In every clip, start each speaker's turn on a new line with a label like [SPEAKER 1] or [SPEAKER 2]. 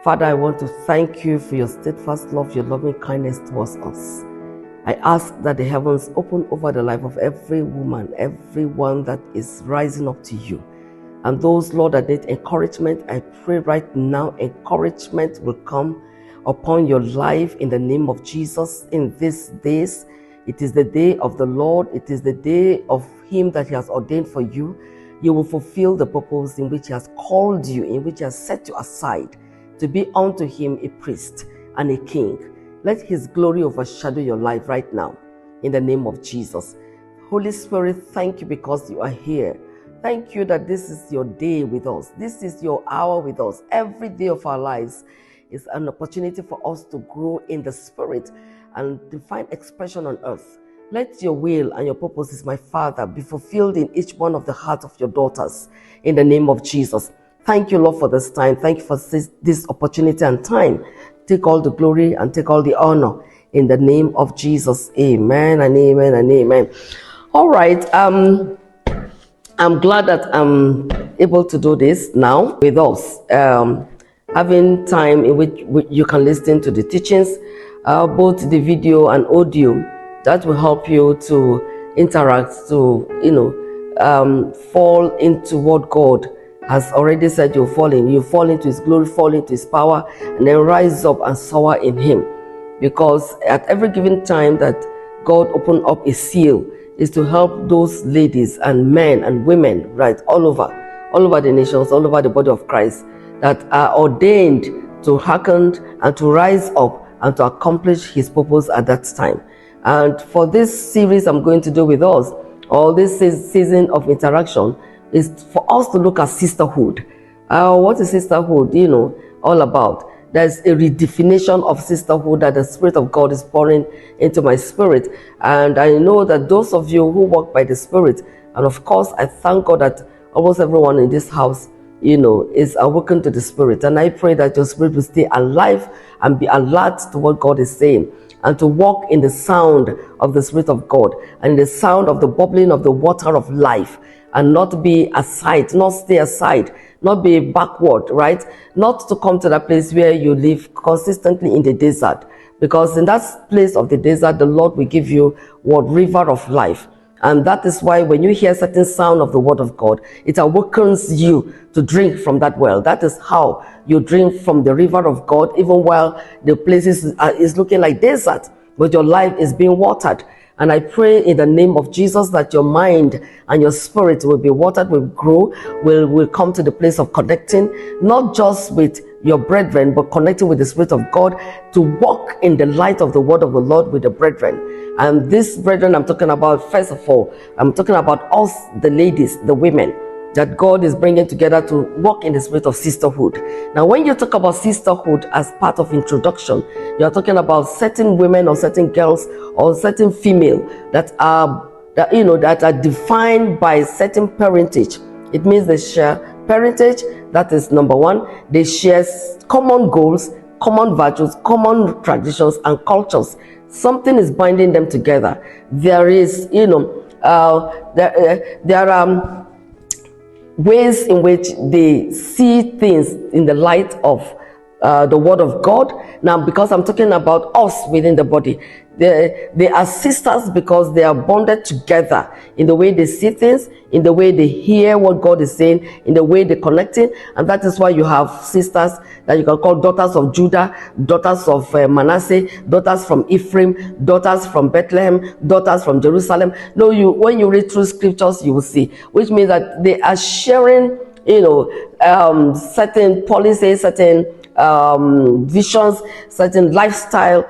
[SPEAKER 1] Father, I want to thank you for your steadfast love, your loving kindness towards us. I ask that the heavens open over the life of every woman, everyone that is rising up to you. And those, Lord, that need encouragement, I pray right now, encouragement will come upon your life in the name of Jesus in these days. It is the day of the Lord. It is the day of Him that He has ordained for you. You will fulfill the purpose in which He has called you, in which He has set you aside to be unto Him a priest and a king. Let His glory overshadow your life right now in the name of Jesus. Holy Spirit, thank you because you are here. Thank you that this is your day with us. This is your hour with us. Every day of our lives is an opportunity for us to grow in the Spirit and to find expression on earth. Let your will and your purposes, my Father, be fulfilled in each one of the hearts of your daughters in the name of Jesus. Thank you, Lord, for this time. Thank you for this opportunity and time. Take all the glory and take all the honor in the name of Jesus. Amen and amen and amen. All right. I'm glad that I'm able to do this now with us. Having time in which you can listen to the teachings, both the video and audio, that will help you to interact, to fall into what God has already said you'll fall in. You fall into His glory, fall into His power, and then rise up and soar in Him. Because at every given time that God opened up a seal, is to help those ladies and men and women, right, all over the nations, all over the body of Christ, that are ordained to hearken and to rise up and to accomplish His purpose at that time. And for this series I'm going to do with us, or this season of interaction, is for us to look at sisterhood. What is sisterhood, all about? There's a redefinition of sisterhood that the Spirit of God is pouring into my spirit. And I know that those of you who walk by the Spirit, and of course, I thank God that almost everyone in this house, is awakened to the Spirit. And I pray that your spirit will stay alive and be alert to what God is saying, and to walk in the sound of the Spirit of God, and in the sound of the bubbling of the water of life, and not be aside, not stay aside, not be backward, right? Not to come to that place where you live consistently in the desert. Because in that place of the desert, the Lord will give you what? River of life. And that is why when you hear certain sound of the word of God, it awakens you to drink from that well. That is how you drink from the river of God, even while the places is looking like desert, but your life is being watered. And I pray in the name of Jesus that your mind and your spirit will be watered, will grow, will come to the place of connecting, not just with your brethren, but connecting with the Spirit of God, to walk in the light of the word of the Lord with the brethren. And this brethren I'm talking about, first of all, I'm talking about us, the ladies, the women, that God is bringing together to walk in the spirit of sisterhood. Now, when you talk about sisterhood as part of introduction, you're talking about certain women or certain girls or certain female that are defined by certain parentage. It means they share parentage. That is number one. They share common goals, common values, common traditions and cultures. Something is binding them together. There is, there are ways in which they see things in the light of the word of God. Now, because I'm talking about us within the body, they are sisters because they are bonded together in the way they see things, in the way they hear what God is saying, in the way they're connecting. And that is why you have sisters that you can call daughters of Judah, daughters of Manasseh, daughters from Ephraim, daughters from Bethlehem, daughters from Jerusalem. No, when you read through scriptures, you will see, which means that they are sharing, certain policies, certain visions, certain lifestyle,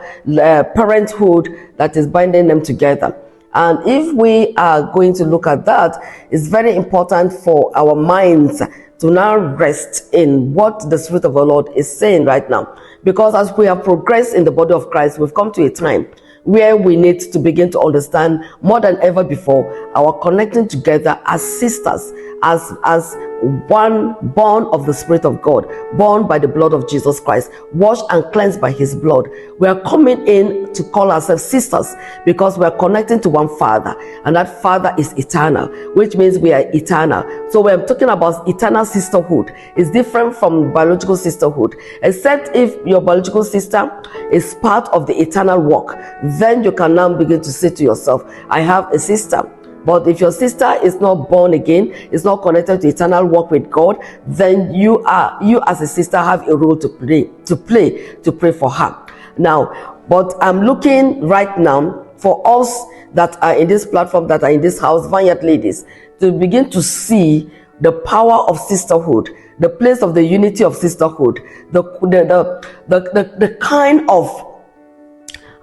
[SPEAKER 1] parenthood that is binding them together. And if we are going to look at that, it's very important for our minds to now rest in what the Spirit of the Lord is saying right now. Because as we have progressed in the body of Christ, we've come to a time where we need to begin to understand more than ever before our connecting together as sisters, as one, born of the Spirit of God, born by the blood of Jesus Christ, washed and cleansed by his blood. We are coming in to call ourselves sisters because we are connecting to one Father, and that Father is eternal, which means we are eternal. So when I'm talking about eternal sisterhood, it's different from biological sisterhood, except if your biological sister is part of the eternal work. Then you can now begin to say to yourself, I have a sister. But if your sister is not born again, is not connected to eternal work with God, then you as a sister have a role to pray for her. Now, but I'm looking right now for us that are in this platform, that are in this house, Vineyard Ladies, to begin to see the power of sisterhood, the place of the unity of sisterhood, the kind of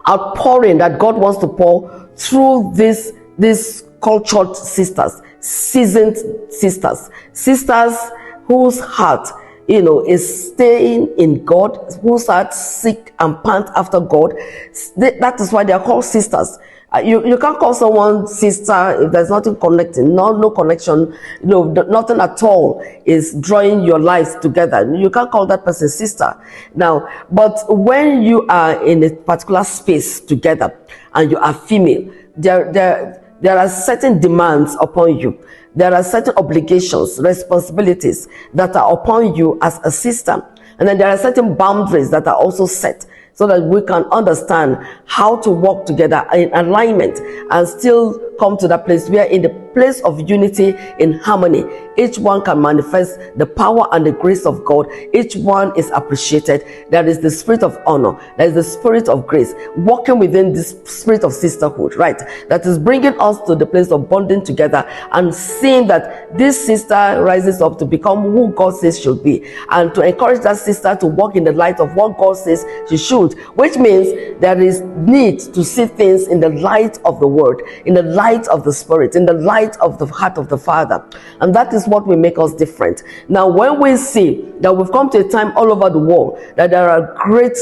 [SPEAKER 1] outpouring that God wants to pour through this cultured sisters, seasoned sisters whose heart, is staying in God, whose heart seek and pant after God. That is why they are called sisters. You can't call someone sister if there's nothing connecting, no connection, nothing at all is drawing your lives together. You can't call that person sister. Now, but when you are in a particular space together and you are female, there are certain demands upon you. There are certain obligations, responsibilities that are upon you as a sister. And then there are certain boundaries that are also set so that we can understand how to work together in alignment and still come to that place where in the place of unity, in harmony, each one can manifest the power and the grace of God. Each one is appreciated. There is the spirit of honor. There is the spirit of grace walking within this spirit of sisterhood, right? That is bringing us to the place of bonding together and seeing that this sister rises up to become who God says should be, and to encourage that sister to walk in the light of what God says she should, which means there is need to see things in the light of the word, in the light of the spirit, in the light of the heart of the Father. And that is what will make us different. Now, when we see that we've come to a time all over the world that there are great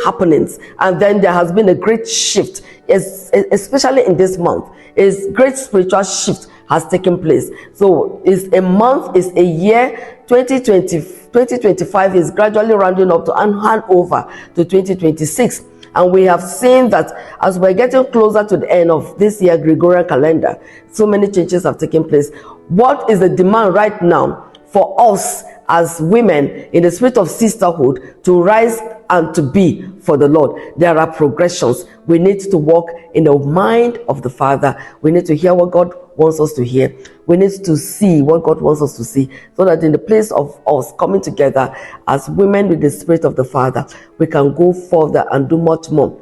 [SPEAKER 1] happenings, and then there has been a great shift, especially in this month, is great spiritual shift has taken place. So it's a month, it's a year. 2025 is gradually rounding up to hand over to 2026. And we have seen that as we're getting closer to the end of this year Gregorian calendar, so many changes have taken place. What is the demand right now for us as women in the spirit of sisterhood to rise and to be for the Lord? There are progressions. We need to walk in the mind of the Father. We need to hear what God wants us to hear. We need to see what God wants us to see, so that in the place of us coming together as women with the spirit of the Father, we can go further and do much more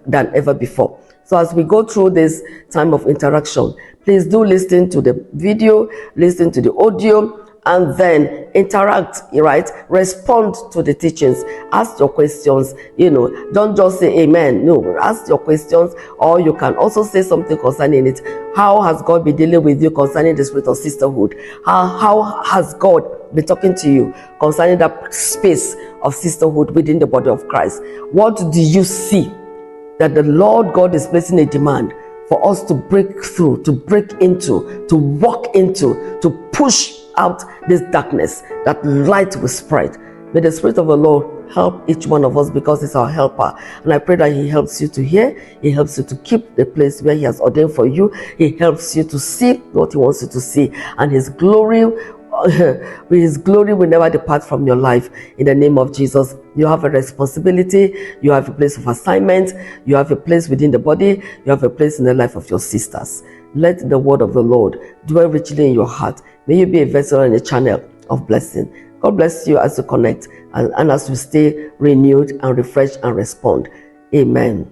[SPEAKER 1] than ever before. So as we go through this time of interaction, please do listen to the video, listen to the audio, and then interact, right? Respond to the teachings. Ask your questions. Don't just say amen. No, ask your questions, or you can also say something concerning it. How has God been dealing with you concerning the spirit of sisterhood? How has God been talking to you concerning that space of sisterhood within the body of Christ? What do you see that the Lord God is placing a demand for us to break through, to break into, to walk into, to push out this darkness, that light will spread? May the Spirit of the Lord help each one of us, because it's our helper. And I pray that He helps you to hear, He helps you to keep the place where He has ordained for you, He helps you to see what He wants you to see, and His glory will never depart from your life. In the name of Jesus, you have a responsibility, you have a place of assignment, you have a place within the body, you have a place in the life of your sisters. Let the word of the Lord dwell richly in your heart. May you be a vessel and a channel of blessing. God bless you as you connect and as you stay renewed and refreshed and respond. Amen.